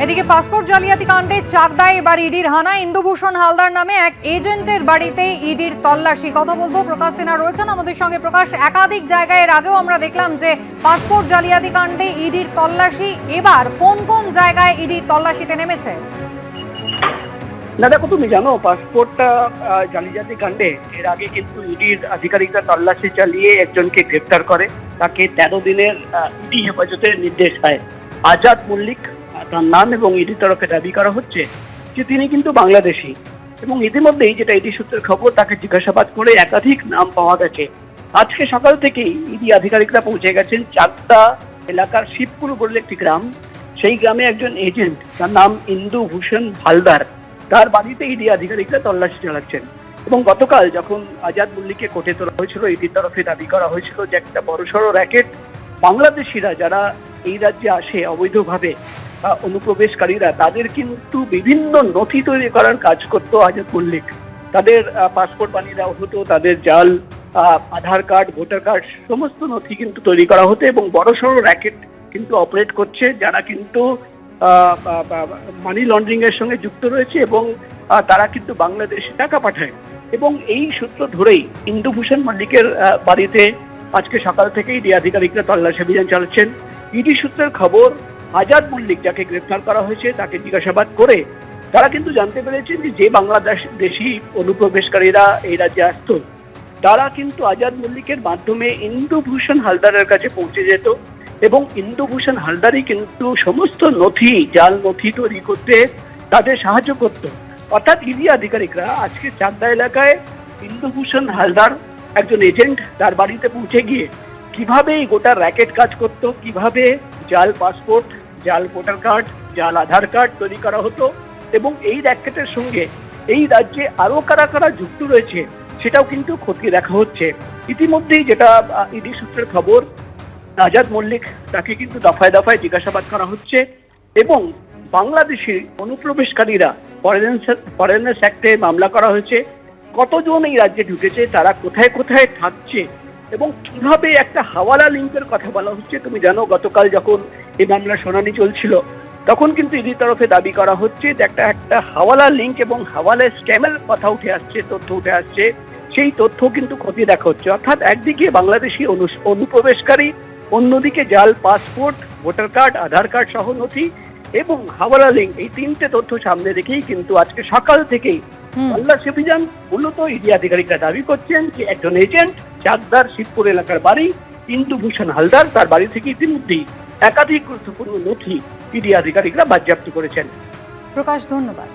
এদিকে পাসপোর্ট জালিয়াতি কাণ্ডে চাকদায় এবার ইডির হানা। ইন্দুভূষণ হালদার নামে এক এজেন্টের বাড়িতে ইডির তল্লাশি। কথা বলবো, প্রকাশ সিনহা রয়েছেন আমাদের সঙ্গে। প্রকাশ, একাধিক জায়গায় এর আগেও আমরা দেখলাম যে পাসপোর্ট জালিয়াতি কাণ্ডে ইডির তল্লাশি। এবার কোন কোন জায়গায় ইডি তল্লাশিতে নেমেছে? না দেখো, তুমি জানো পাসপোর্টটা জালিয়াতি কাণ্ডে এর আগে কিন্তু ইডির আধিকারিকরা তল্লাশি চালিয়ে একজনকে গ্রেপ্তার করে। তাকে 13 দিনের ইডি হেফাজতের নির্দেশ দেয়। আজাদ মল্লিক তার নাম, এবং ইডির তরফে দাবি করা হচ্ছে যে তিনি কিন্তু বাংলাদেশি। এবং ইতিমধ্যেই যেটা ইডি সূত্রের খবর, তাকে জিজ্ঞাসাবাদ করে একাধিক নাম পাওয়া গেছে। আজকে সকাল থেকেই ইডি আধিকারিকরা পৌঁছে গেছেন চাকদা এলাকার শিবপুর বলে একটি গ্রাম। সেই গ্রামে একজন এজেন্ট, তার নাম ইন্দুভূষণ হালদার, তার বাড়িতে ইডি আধিকারিকরা তল্লাশি চালাচ্ছেন। এবং গতকাল যখন আজাদ মল্লিককে কোর্টে তোলা হয়েছিল, ইডির তরফে দাবি করা হয়েছিল যে একটা বড়সড় র্যাকেট বাংলাদেশিরা যারা এই রাজ্যে আসে অবৈধভাবে, অনুপ্রবেশকারীরা, তাদের কিন্তু বিভিন্ন নথি তৈরি করার কাজ করতো আজাদ মল্লিক। তাদের পাসপোর্ট বানিয়ে দেওয়া হতো, তাদের জাল আধার কার্ড, ভোটার কার্ড, সমস্ত নথি কিন্তু তৈরি করা হতো। এবং বড়সড় র্যাকেট কিন্তু অপারেট করছে, যারা কিন্তু মানি লন্ডারিং এর সঙ্গে যুক্ত রয়েছে, এবং তারা কিন্তু বাংলাদেশে টাকা পাঠায়। এবং এই সূত্র ধরেই ইন্দুভূষণ মল্লিকের বাড়িতে আজকে সকাল থেকেই ইডি আধিকারিকরা তল্লাশি অভিযান চালাচ্ছেন। ইডি সূত্রের খবর, আজাদ মল্লিক যাকে গ্রেফতার করা হয়েছে তাকে জিজ্ঞাসাবাদ করে তারা কিন্তু জানতে পেরেছেন যে বাংলাদেশি অনুপ্রবেশকারীরা এই রাজ্যে আসত, তারা কিন্তু আজাদ মল্লিকের মাধ্যমে ইন্দুভূষণ হালদারের কাছে পৌঁছে যেত। এবং ইন্দুভূষণ হালদারই কিন্তু সমস্ত নথি, জাল নথি তৈরি করতে তাদের সাহায্য করত। অর্থাৎ ইডি আধিকারিকরা আজকে চাকদা এলাকায় ইন্দুভূষণ হালদার, একজন এজেন্ট, তার বাড়িতে পৌঁছে গিয়ে কিভাবে এই গোটা র্যাকেট কাজ করত, কিভাবে জাল পাসপোর্ট, জাল ভোটার কার্ড, জাল আধার কার্ড তৈরি করা হতো, এবং এই র্যাকেটের সঙ্গে এই রাজ্যে আরো কারা কারা যুক্ত রয়েছে সেটাও কিন্তু খতিয়ে দেখা হচ্ছে। ইতিমধ্যেই যেটা ইডি সূত্রের খবর, আজাদ মল্লিক তাকে কিন্তু দফায় দফায় জিজ্ঞাসাবাদ করা হচ্ছে। এবং বাংলাদেশি অনুপ্রবেশকারীরা ফরেনার্স অ্যাক্টে মামলা করা হয়েছে, কতজন এই রাজ্যে ঢুকেছে, তারা কোথায় কোথায় থাকছে, এবং কিভাবে একটা হাওয়ালা লিঙ্কের কথা বলা হচ্ছে। তুমি জানো গতকাল যখন এই মামলার শুনানি চলছিল, তখন কিন্তু ইডির তরফে দাবি করা হচ্ছে যে একটা হাওয়ালা লিঙ্ক এবং হাওয়ালা স্ক্যামের কথা উঠে আসছে, তথ্য উঠে আসছে। সেই তথ্য কিন্তু খতিয়ে দেখা হচ্ছে। অর্থাৎ একদিকে বাংলাদেশি অনুপ্রবেশকারী, অন্যদিকে জাল পাসপোর্ট, ভোটার কার্ড, আধার কার্ড সহ নথি এবং হাওয়ালা লিঙ্ক, এই তিনটে তথ্য সামনে রেখেই কিন্তু আজকে সকাল থেকেই তল্লাশি অভিযান। মূলত ইডি আধিকারিকরা দাবি করছেন যে একজন এজেন্ট, চাকদার শিবপুর এলাকার বাড়ি ইন্দুভূষণ হালদার, তার বাড়ি থেকে ইতিমধ্যেই একাধিক গুরুত্বপূর্ণ নথি ইডি আধিকারিকরা বাজেয়াপ্ত করেছেন। প্রকাশ, ধন্যবাদ।